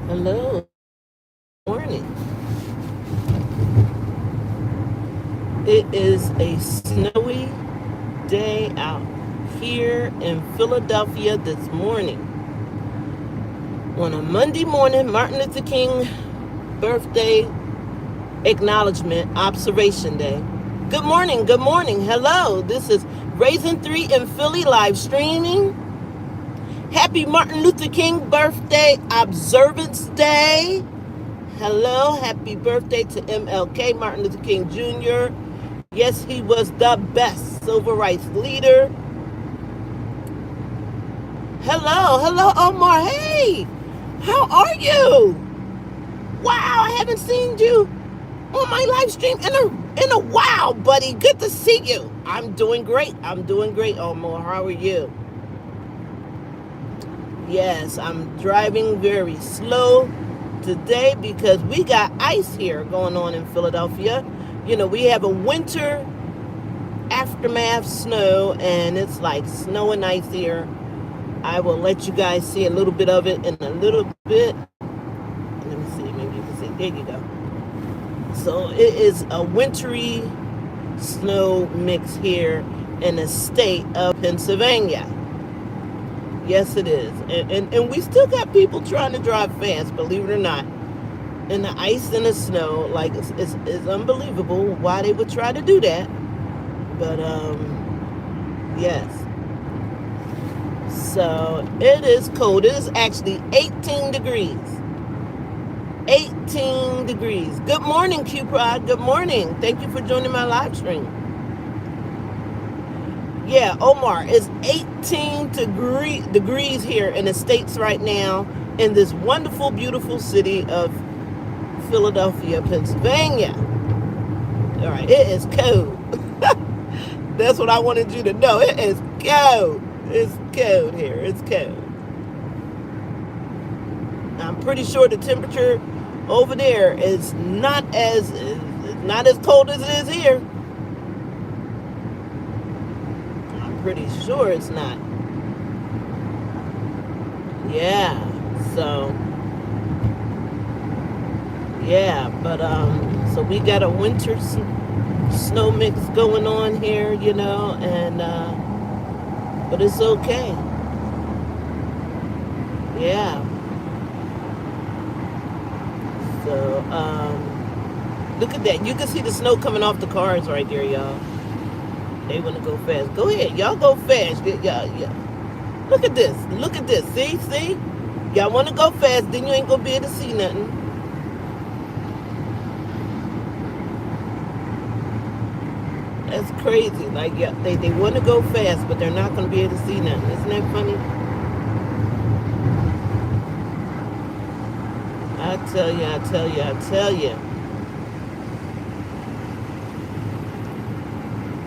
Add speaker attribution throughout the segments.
Speaker 1: Hello, morning. It is a snowy day out here in Philadelphia this morning. On a Monday morning, Martin Luther King birthday acknowledgement observation day. Good morning, good morning. Hello, this is Raisin 3 in Philly live streaming. Happy Martin Luther King birthday observance day. Hello, happy birthday to MLK, Martin Luther King Jr. Yes, he was the best civil rights leader. Hello, Omar. Hey, how are you? Wow, I haven't seen you on my live stream in a while, buddy. Good to see you. I'm doing great. Omar. How are you? Yes, I'm driving very slow today because we got ice here going on in Philadelphia. You know, we have a winter aftermath snow, and it's like snow and ice here. I will let you guys see a little bit of it in a little bit. Let me see, maybe you can see. There you go. So it is a wintry snow mix here in the state of Pennsylvania. Yes, it is. And we still got people trying to drive fast, believe it or not. In the ice and the snow, like it's unbelievable why they would try to do that. But yes. So it is cold. It is actually 18 degrees. 18 degrees. Good morning, Q-Prod. Good morning. Thank you for joining my live stream. Yeah, Omar, it's 18 degrees here in the States right now in this wonderful, beautiful city of Philadelphia, Pennsylvania. All right, it is cold. That's what I wanted you to know. It is cold. It's cold here. It's cold. I'm pretty sure the temperature over there is not as cold as it is here. I'm pretty sure it's not. Yeah. So yeah, but so we got a winter snow mix going on here, you know, and but it's okay. Yeah. So look at that. You can see the snow coming off the cars right there, y'all. They want to go fast. Go ahead, y'all go fast. Yeah. Look at this. Look at this. See? Y'all want to go fast, then you ain't gonna be able to see nothing. That's crazy. Like, yeah, they want to go fast, but they're not going to be able to see nothing. Isn't that funny? I tell you.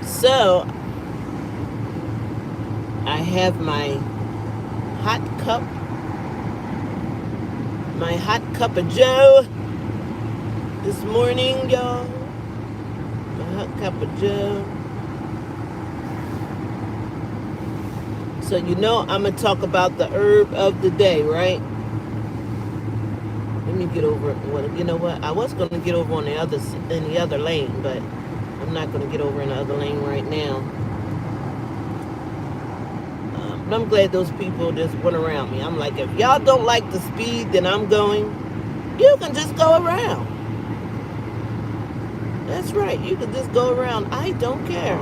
Speaker 1: So, I have hot cup, my hot cup of Joe this morning, y'all. My hot cup of Joe. So you know I'm gonna talk about the herb of the day, right? Let me get over it. Well, you know what? I was gonna get over on the other lane, but I'm not gonna get over in the other lane right now. But I'm glad those people just went around me. I'm like, if y'all don't like the speed that I'm going, you can just go around. That's right. You can just go around. I don't care.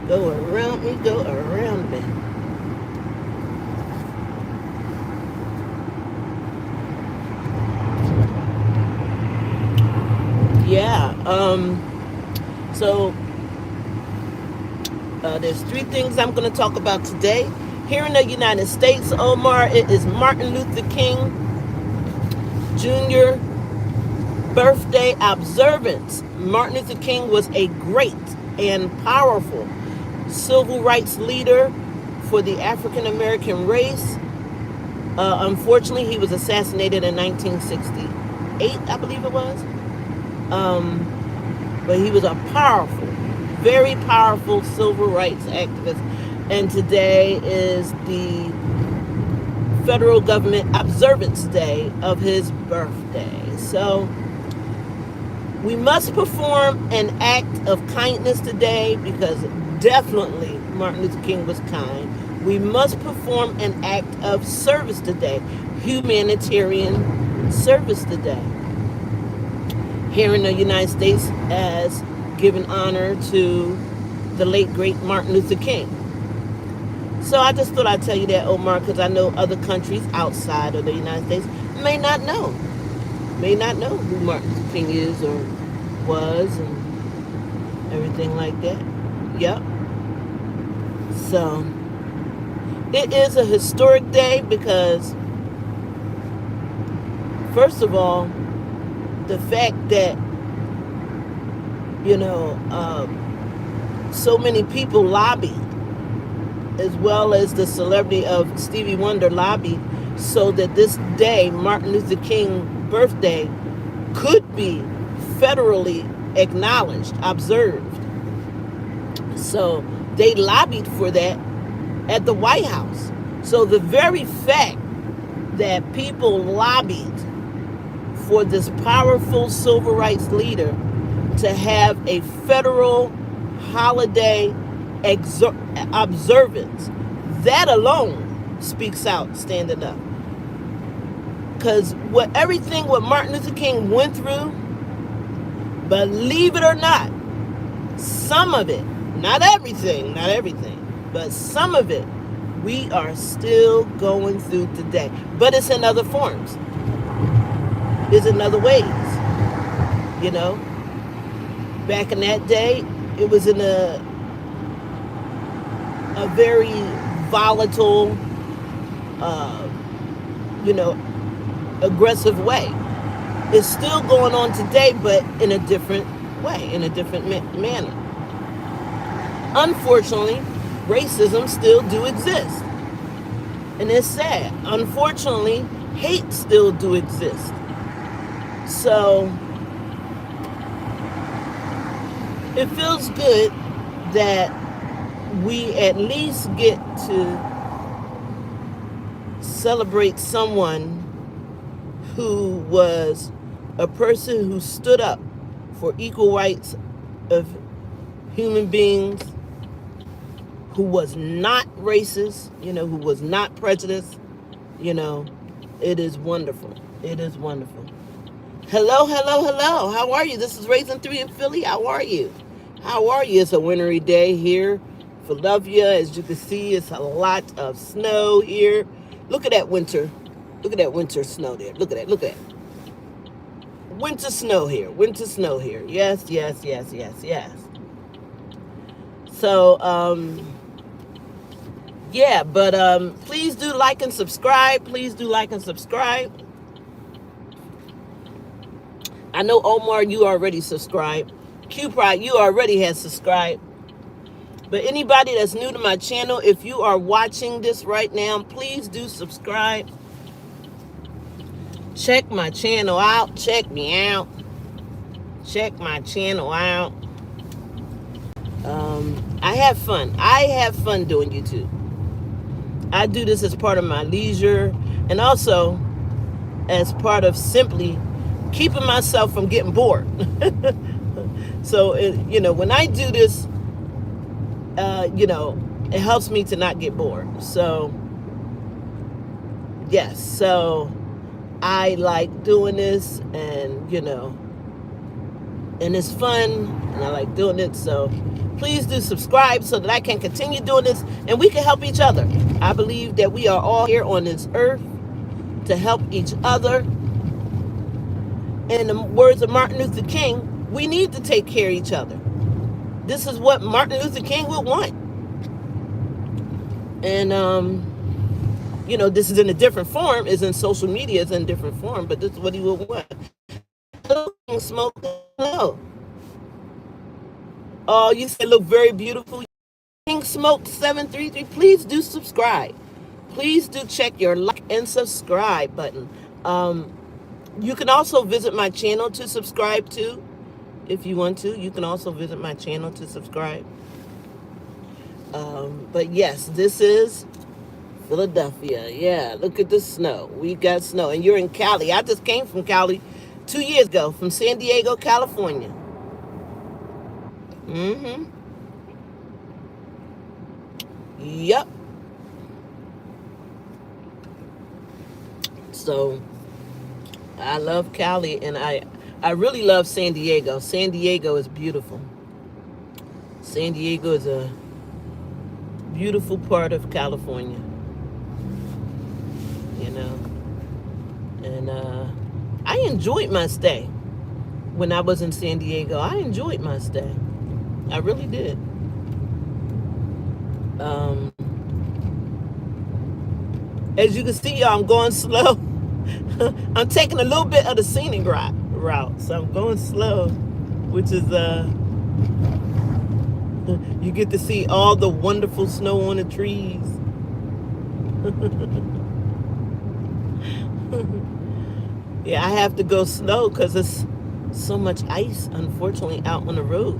Speaker 1: Go around me, go around me. Yeah. So there's three things I'm going to talk about today. Here in the United States, Omar, it is Martin Luther King Jr. birthday observance. Martin Luther King was a great and powerful civil rights leader for the African American race. Unfortunately, he was assassinated in 1968, I believe it was. But he was a powerful, very powerful civil rights activist. And today is the federal government observance day of his birthday. So we must perform an act of kindness today because definitely Martin Luther King was kind. We must perform an act of service today, humanitarian service today. Here in the United States, as giving honor to the late great Martin Luther King. So I just thought I'd tell you that, Omar, because I know other countries outside of the United States may not know who Martin Luther King is or was and everything like that. Yep. So it is a historic day because, first of all, the fact that, so many people lobbied, as well as the celebrity of Stevie Wonder lobbied, so that this day, Martin Luther King birthday, could be federally acknowledged, observed. So they lobbied for that at the White House. So the very fact that people lobbied for this powerful civil rights leader to have a federal holiday observance, that alone speaks out standing up. Because everything what Martin Luther King went through, believe it or not, some of it, not everything, but some of it, we are still going through today. But it's in other forms. It's in other ways. Back in that day, it was in a very volatile, aggressive way. It's still going on today, but in a different way, in a different manner. Unfortunately, racism still do exist. And it's sad. Unfortunately, hate still do exist. So it feels good that we at least get to celebrate someone who was a person who stood up for equal rights of human beings, who was not racist, who was not prejudiced. It is wonderful. It is wonderful. Hello. How are you? This is Raising 3 in Philly. How are you? It's a wintry day here. Philadelphia, as you can see, it's a lot of snow here. Look at that winter. Look at that winter snow there. Look at that. Winter snow here. Yes. So, but please do like and subscribe. I know, Omar, you already subscribed. Q-Pride, you already has subscribed. But anybody that's new to my channel, if you are watching this right now, please do subscribe. Check my channel out. Check me out. Check my channel out. I have fun doing YouTube. I do this as part of my leisure and also as part of simply keeping myself from getting bored. So, when I do this, it helps me to not get bored. So, yes. So, I like doing this and, and it's fun and I like doing it. So, please do subscribe so that I can continue doing this and we can help each other. I believe that we are all here on this earth to help each other. In the words of Martin Luther King, we need to take care of each other. This is what Martin Luther King would want. And, this is in a different form. It's in social media. It's in a different form. But this is what he would want. Smoke. No. Oh, you said look very beautiful. King Smoke 733. Please do subscribe. Please do check your like and subscribe button. You can also visit my channel to subscribe to. If you want to, you can also visit my channel to subscribe. But yes, this is Philadelphia. Yeah, look at the snow. We got snow. And you're in Cali. I just came from Cali 2 years ago from San Diego, California. Mm-hmm. Yep. So I love Cali, and I really love San Diego. San Diego is beautiful. San Diego is a beautiful part of California, you know. And I enjoyed my stay when I was in San Diego. I enjoyed my stay. I really did. Um, as you can see, y'all, I'm going slow. I'm taking a little bit of the scenic route, so I'm going slow, which is you get to see all the wonderful snow on the trees. Yeah, I have to go slow because it's so much ice, unfortunately, out on the road.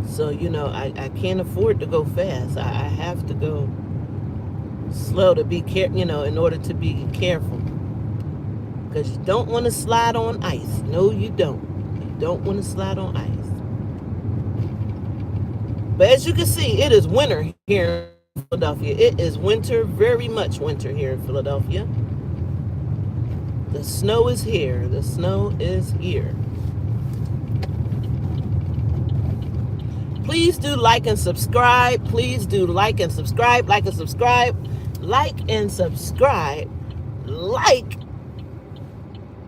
Speaker 1: So, I can't afford to go fast. I have to go slow to be in order to be careful. Because you don't want to slide on ice. No, you don't. You don't want to slide on ice. But as you can see, it is winter here in Philadelphia. It is winter, very much winter here in Philadelphia. The snow is here. The snow is here. Please do like and subscribe. Please do like and subscribe. Like and subscribe. Like and subscribe.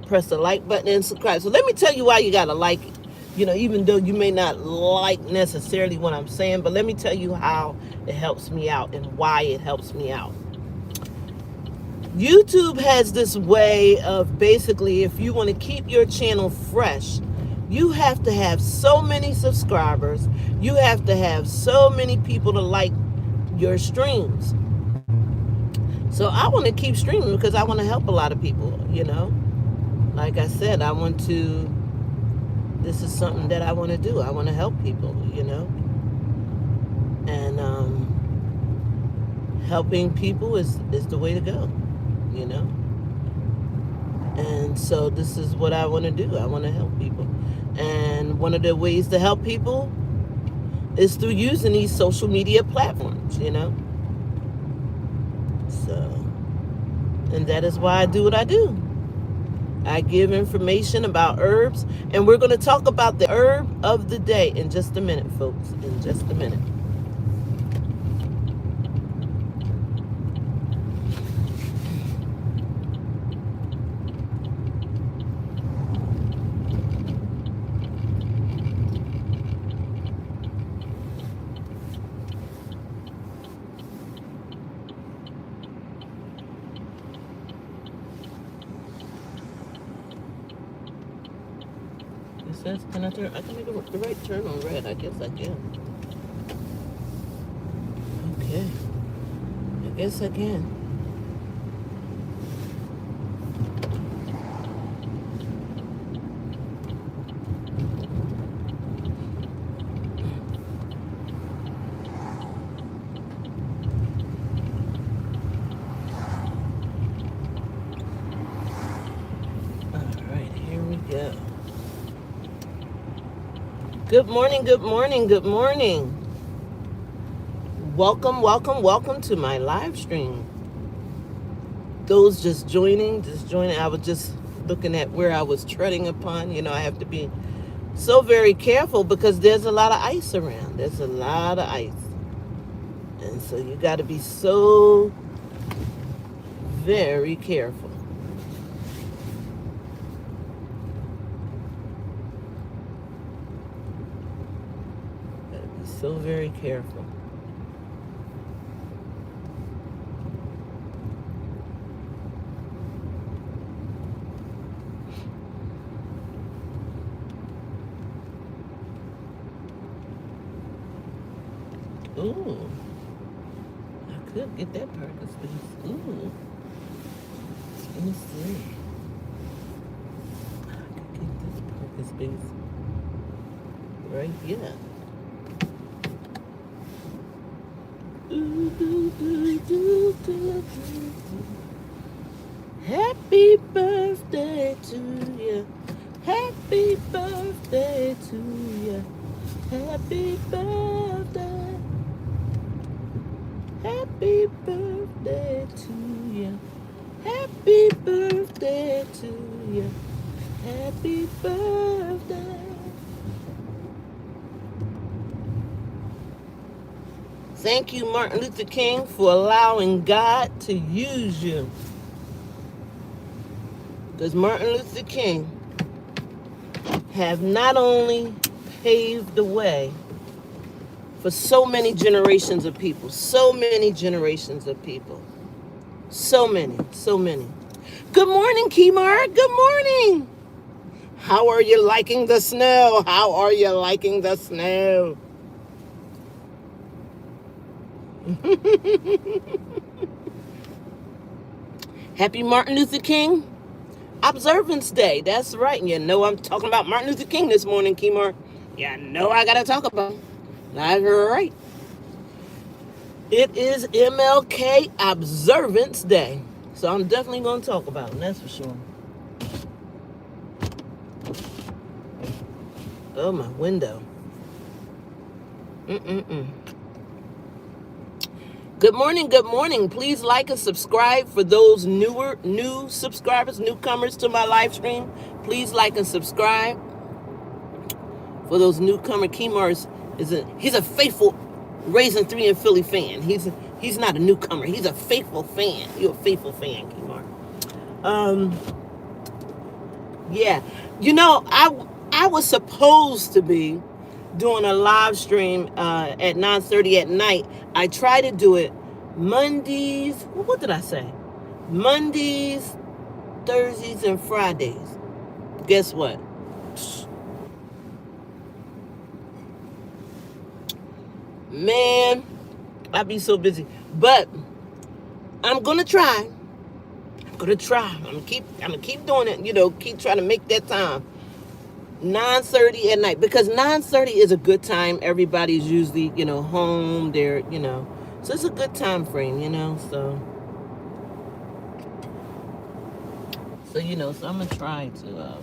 Speaker 1: Press the like button and subscribe. So let me tell you why you gotta like it. Even though you may not like necessarily what I'm saying, but let me tell you how it helps me out and why it helps me out. YouTube has this way of basically, if you want to keep your channel fresh, you have to have so many subscribers. You have to have so many people to like your streams. So I want to keep streaming because I want to help a lot of people, Like I said, this is something that I want to do. I want to help people, And helping people is the way to go, And so this is what I want to do. I want to help people. And one of the ways to help people is through using these social media platforms, So, and that is why I do what I do. I give information about herbs, and we're going to talk about the herb of the day in just a minute, folks. In just a minute. It says, can I make the right turn on red? I guess I can. Okay. I guess I can. All right, here we go. Good morning, good morning, good morning. Welcome, welcome, welcome to my live stream. Those just joining. I was just looking at where I was treading upon. I have to be so very careful because there's a lot of ice around. There's a lot of ice. And so you got to be so very careful. So very careful. Ooh. I could get that parking space. Ooh. Let me see. I could get this parking space right here. Happy birthday to you. Happy birthday to you. Happy birthday. Happy birthday to you. Happy birthday to you. Happy birthday. Thank you, Martin Luther King, for allowing God to use you. Because Martin Luther King have not only paved the way for so many generations of people, so many generations of people, so many. Good morning, Kemar. Good morning. How are you liking the snow? How are you liking the snow? Happy Martin Luther King Observance Day. That's right. You know I'm talking about Martin Luther King this morning, Kemar. Yeah, I know I got to talk about him. That's right. It is MLK Observance Day. So I'm definitely going to talk about him, that's for sure. Oh, my window. Good morning. Please like and subscribe for those new subscribers, newcomers to my live stream. Please like and subscribe for those newcomer. Kemar he's a faithful Raising 3 in Philly fan. He's not a newcomer. He's a faithful fan. You're a faithful fan, Kemar. Yeah. You know, I was supposed to be doing a live stream at 9:30 at night. I try to do it Mondays. What did I say? Mondays, Thursdays, and Fridays. Guess what? Man, I'd be so busy. But I'm gonna try. I'm gonna keep doing it. You know, keep trying to make that time. 9:30 at night, because 9:30 is a good time. Everybody's usually, home. They're, so it's a good time frame, so so I'm gonna try to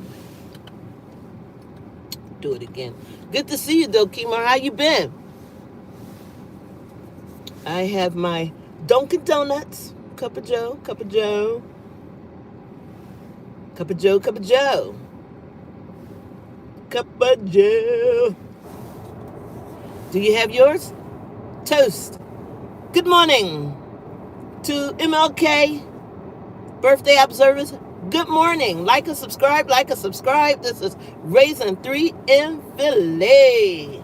Speaker 1: do it again. Good to see you though, Kemar. How you been? I have my Dunkin' Donuts, cup of Joe. Do you have yours? Toast. Good morning to MLK Birthday observers. Good morning. Like and subscribe. This is Raising 3 in Philly.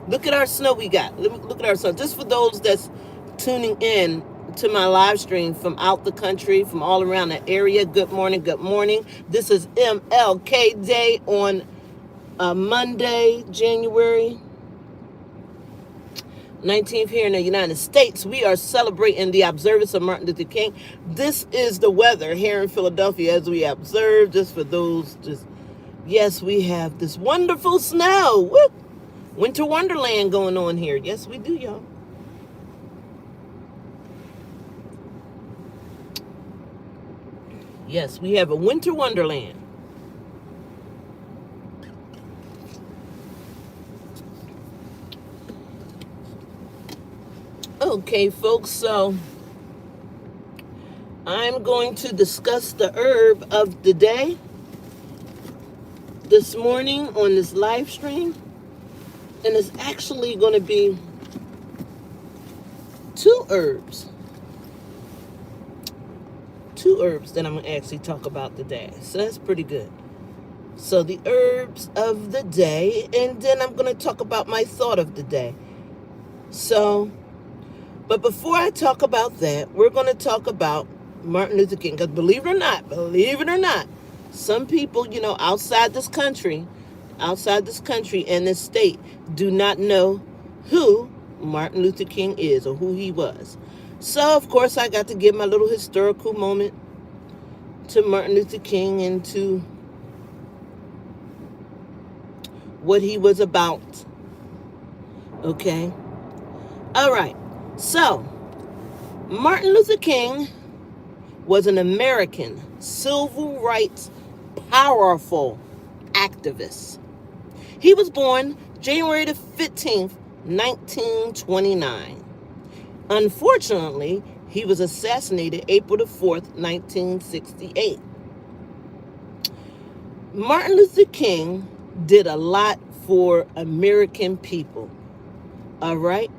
Speaker 1: Look at our snow we got. Look at our snow. Just for those that's tuning in to my live stream from out the country, from all around the area, good morning. This is MLK Day on Monday, January 19th here in the United States. We are celebrating the observance of Martin Luther King. This is the weather here in Philadelphia as we observe, just for those, yes, we have this wonderful snow. Woo! Winter wonderland going on here. Yes, we do, y'all. Yes, we have a winter wonderland. Okay, folks, so I'm going to discuss the herb of the day this morning on this live stream. And it's actually going to be 2 herbs. 2 herbs that I'm going to actually talk about today. So that's pretty good. So the herbs of the day, and then I'm going to talk about my thought of the day. So, but before I talk about that, we're going to talk about Martin Luther King. Because believe it or not, some people, outside this country and this state do not know who Martin Luther King is or who he was. So, of course, I got to give my little historical moment to Martin Luther King and to what he was about. Okay? All right. So, Martin Luther King was an American civil rights powerful activist. He was born January the 15th, 1929. Unfortunately, he was assassinated April the 4th, 1968. Martin Luther King did a lot for American people. All right?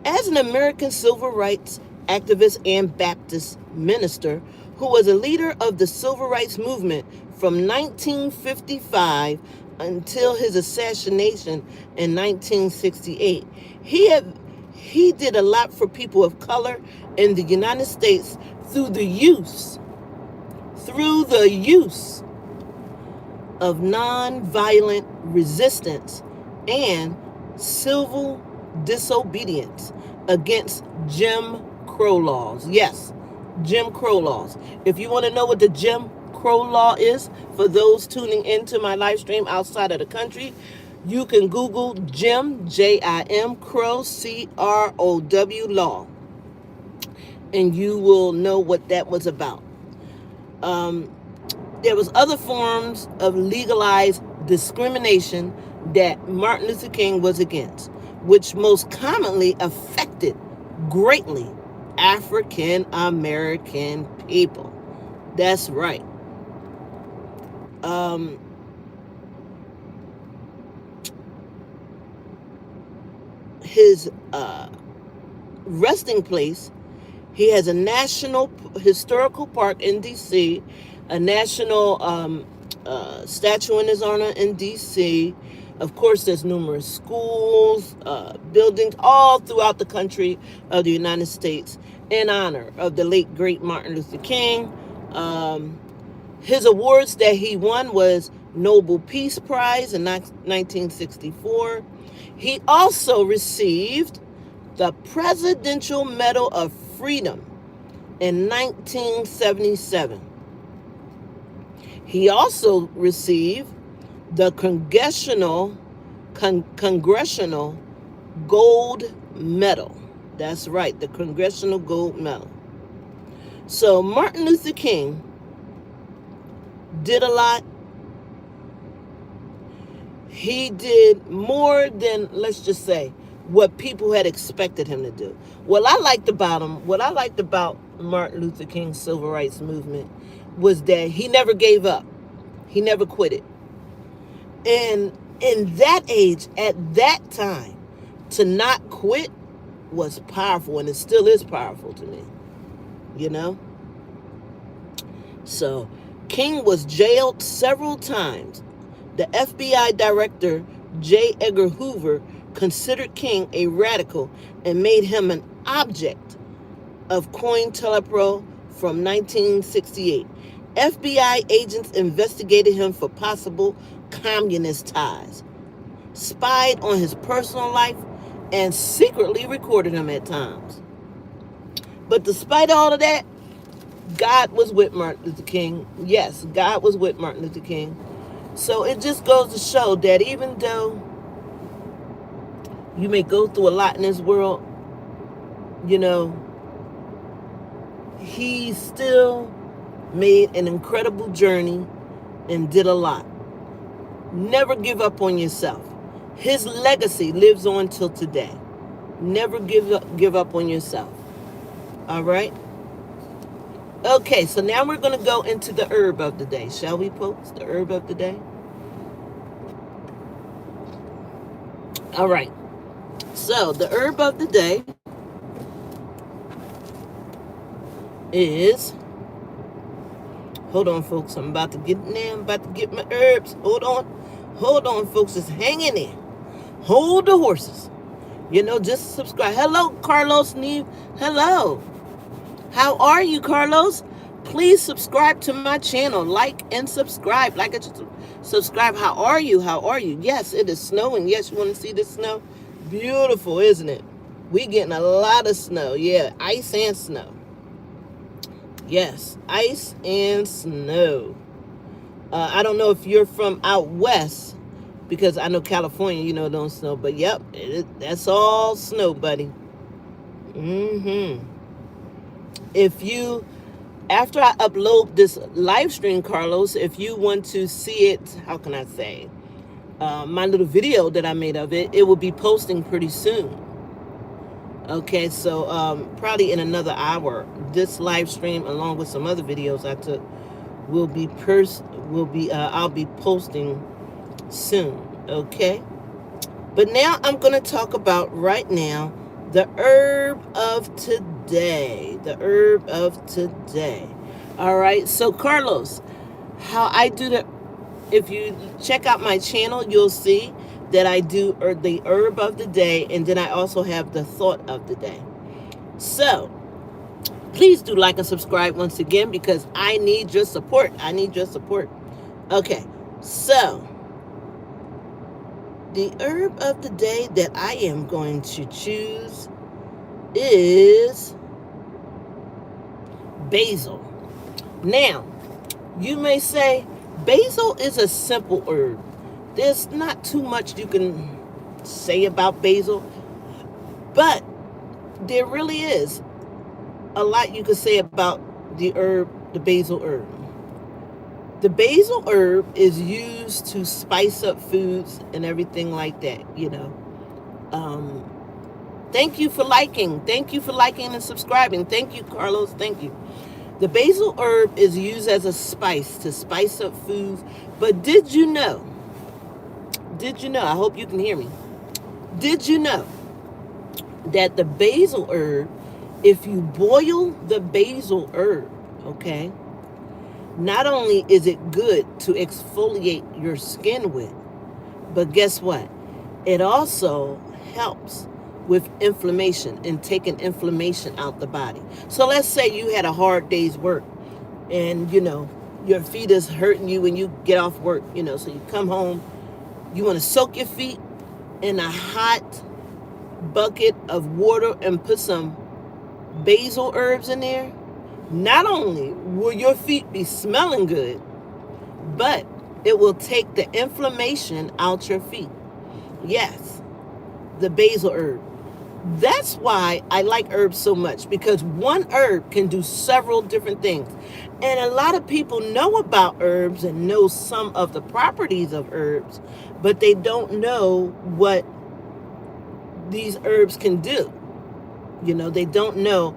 Speaker 1: As an American civil rights activist and Baptist minister who was a leader of the civil rights movement from 1955 until his assassination in 1968, he did a lot for people of color in the United States through the use of nonviolent resistance and civil disobedience against Jim Crow laws. Yes, Jim Crow laws. If you want to know what the Jim Crow law is, for those tuning into my live stream outside of the country, you can Google Jim, Jim, Crow, Crow law, and you will know what that was about. There was other forms of legalized discrimination that Martin Luther King was against, which most commonly affected greatly African American people. That's right. His resting place, he has a national historical park in D.C., a national statue in his honor in D.C. Of course, there's numerous schools, buildings all throughout the country of the United States in honor of the late, great Martin Luther King. His awards that he won was Nobel Peace Prize in 1964. He also received the Presidential Medal of Freedom in 1977. He also received the Congressional Gold Medal. That's right, the Congressional Gold Medal. So Martin Luther King did a lot. He did more than, let's just say, what people had expected him to do. What I liked about Martin Luther King's civil rights movement was that he never gave up. He never quit it. And in that age, at that time, to not quit was powerful, and it still is powerful to me, you know? So, King was jailed several times. The FBI director, J. Edgar Hoover, considered King a radical and made him an object of COINTELPRO from 1968. FBI agents investigated him for possible communist ties, spied on his personal life, and secretly recorded him at times. But despite all of that, God was with Martin Luther King. Yes, God was with Martin Luther King. So it just goes to show that even though you may go through a lot in this world, you know, he still made an incredible journey and did a lot. Never give up on yourself. His legacy lives on till today. Never give up on yourself. All right? Okay, so now we're going to go into the herb of the day. Shall we, folks? The herb of the day? All right. So, the herb of the day is... Hold on, folks. I'm about to get in there. I'm about to get my herbs. Hold on, folks. Just hang in there. Hold the horses. You know, just subscribe. Hello, Carlos Neve. Hello. How are you, Carlos? Please subscribe to my channel. Like and subscribe. Like and subscribe. How are you? How are you? Yes, it is snowing. Yes, you want to see the snow? Beautiful, isn't it? We getting a lot of snow. Yeah, ice and snow. Yes, ice and snow. I don't know if you're from out west, because I know California, you know, don't snow. But yep, that's all snow, buddy. Mm-hmm. If you, after I upload this live stream, Carlos, if you want to see it, how can I say, my little video that I made of it, it will be posting pretty soon. Okay, so probably in another hour, this live stream, along with some other videos I took, I'll be posting soon. Okay, but now I'm going to talk about right now the herb of today. The herb of today. All right, so Carlos, how I do the, if you check out my channel, you'll see that I do the herb of the day, and then I also have the thought of the day. So please do like and subscribe once again, because I need your support. I need your support. Okay, so the herb of the day that I am going to choose is basil. Now, you may say, basil is a simple herb. There's not too much you can say about basil, but there really is a lot you could say about the herb, the basil herb. The basil herb is used to spice up foods and everything like that, you know. Thank you for liking. Thank you for liking and subscribing. Thank you, Carlos. Thank you. The basil herb is used as a spice to spice up foods. But did you know? I hope you can hear me. Did you know that the basil herb, if you boil the basil herb, okay, not only is it good to exfoliate your skin with, but guess what? It also helps with inflammation and taking inflammation out the body. So let's say you had a hard day's work, and you know your feet is hurting you when you get off work, you know, so you come home, you want to soak your feet in a hot bucket of water and put some basil herbs in there. Not only will your feet be smelling good, but it will take the inflammation out your feet. Yes, the basil herb. That's why I like herbs so much, because one herb can do several different things. And a lot of people know about herbs and know some of the properties of herbs, but they don't know what these herbs can do. You know, they don't know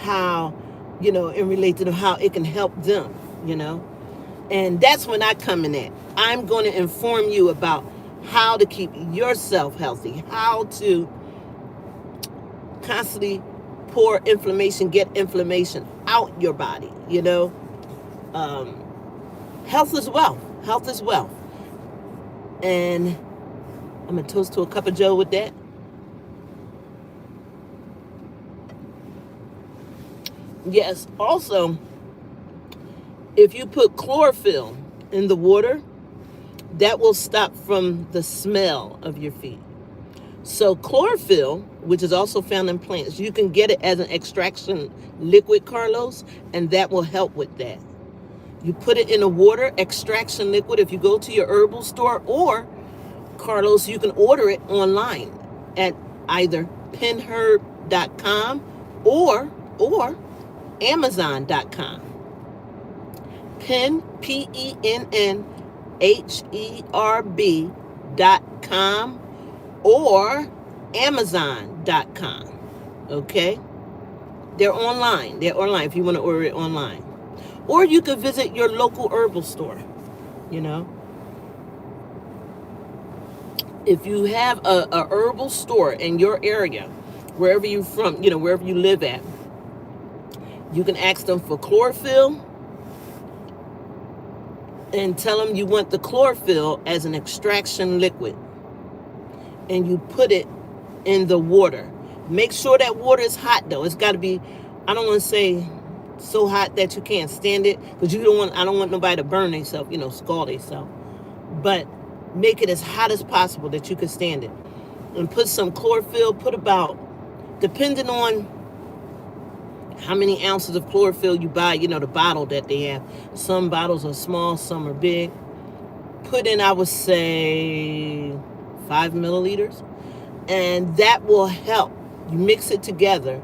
Speaker 1: how, you know, in relation to how it can help them, you know. And that's when I come in at. I'm going to inform you about how to keep yourself healthy, how to constantly get inflammation out your body, you know. Health is wealth. Health is wealth. And I'm going to toast to a cup of joe with that. Yes, also, if you put chlorophyll in the water, that will stop from the smell of your feet. So chlorophyll, which is also found in plants, you can get it as an extraction liquid, Carlos, and that will help with that. You put it in a water, extraction liquid, if you go to your herbal store, or, Carlos, you can order it online at either penherb.com or Amazon.com. Pen, PENNHERB.com or Amazon.com. Okay? They're online. If you want to order it online. Or you could visit your local herbal store, you know. If you have a herbal store in your area, wherever you're from, you know, wherever you live at, you can ask them for chlorophyll and tell them you want the chlorophyll as an extraction liquid. And you put it in the water. Make sure that water is hot, though. It's got to be, I don't want to say so hot that you can't stand it, because I don't want nobody to burn themselves, you know, scald themselves. But make it as hot as possible that you can stand it. And put some chlorophyll, put about, depending on how many ounces of chlorophyll you buy, you know, the bottle that they have. Some bottles are small, some are big. Put in, I would say, 5 milliliters. And that will help. You mix it together,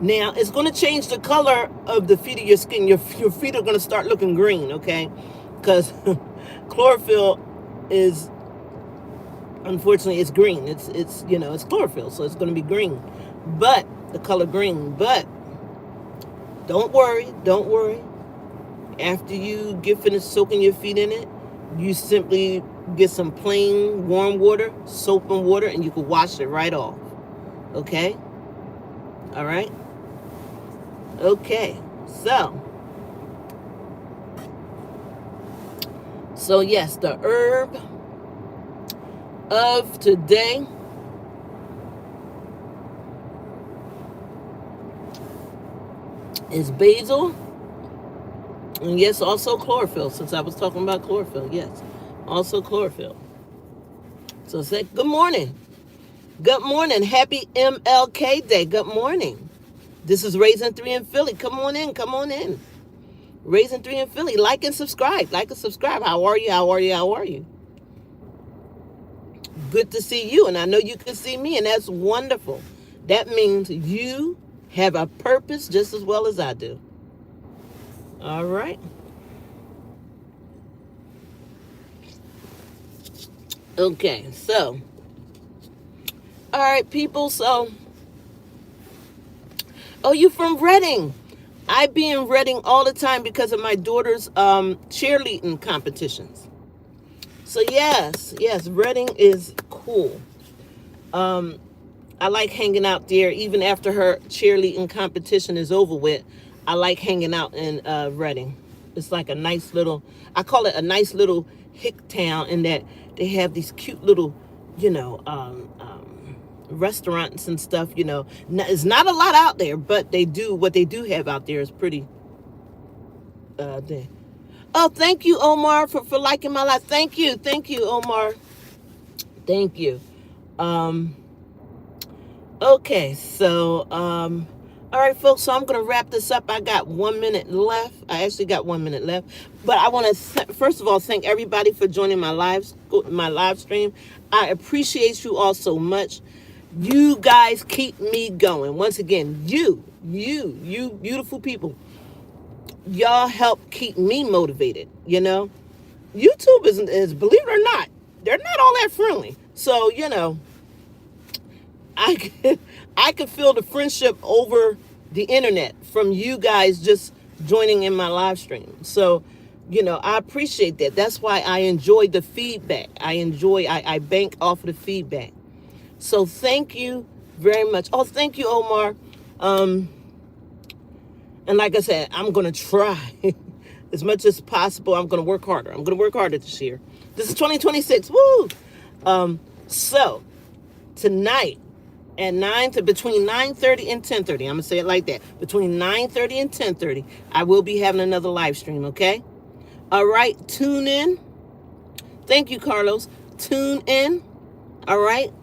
Speaker 1: Now, it's going to change the color of the feet of your skin. Your feet are going to start looking green, okay? Because chlorophyll is, unfortunately, it's green. It's it's chlorophyll, so it's going to be green. But, the color green. But, don't worry. After you get finished soaking your feet in it, you simply get some plain warm water, soap and water, and you can wash it right off. Okay? All right? Okay. So yes, the herb of today is basil. And yes, also chlorophyll, since I was talking about chlorophyll. Yes, also chlorophyll. So say good morning. Good morning. Happy MLK Day. Good morning. This is Raising 3 in Philly. Come on in. Raising 3 in Philly. Like and subscribe. How are you? Good to see you. And I know you can see me, and that's wonderful. That means you have a purpose just as well as I do. All right. Okay, so. All right, people. So. Oh, you from Reading? I be in Reading all the time because of my daughter's cheerleading competitions. So yes, Reading is cool. I like hanging out there even after her cheerleading competition is over with. I like hanging out in Reading. It's like a nice little, I call it a nice little hick town, in that they have these cute little, restaurants and stuff. It's not a lot out there, but what they do have out there is pretty there. Oh, thank you, Omar, for liking my live. Thank you, Omar. Thank you. Okay, so all right, folks, so I'm going to wrap this up. I got 1 minute left. I actually got 1 minute left. But I want to, first of all, thank everybody for joining my live stream. I appreciate you all so much. You guys keep me going. Once again, you beautiful people, y'all help keep me motivated. YouTube is, believe it or not, they're not all that friendly. So, I could feel the friendship over the internet from you guys just joining in my live stream. So, I appreciate that. That's why I enjoy the feedback. I bank off of the feedback. So thank you very much. Oh, thank you, Omar. And like I said, I'm going to try as much as possible. I'm going to work harder. I'm going to work harder this year. This is 2026. Woo! So tonight at between 9:30 and 10:30, I'm going to say it like that. Between 9:30 and 10:30, I will be having another live stream, okay? All right, tune in. Thank you, Carlos. Tune in. All right?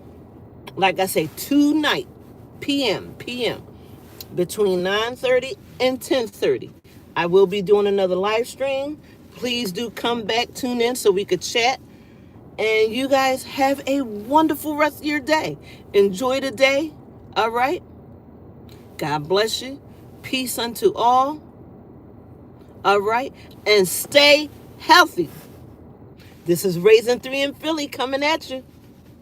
Speaker 1: Like I say, tonight, p.m. between 9:30 and 10:30, I will be doing another live stream. Please do come back, tune in so we could chat. And you guys have a wonderful rest of your day. Enjoy the day. All right? God bless you. Peace unto all. All right? And stay healthy. This is Raising 3 in Philly coming at you.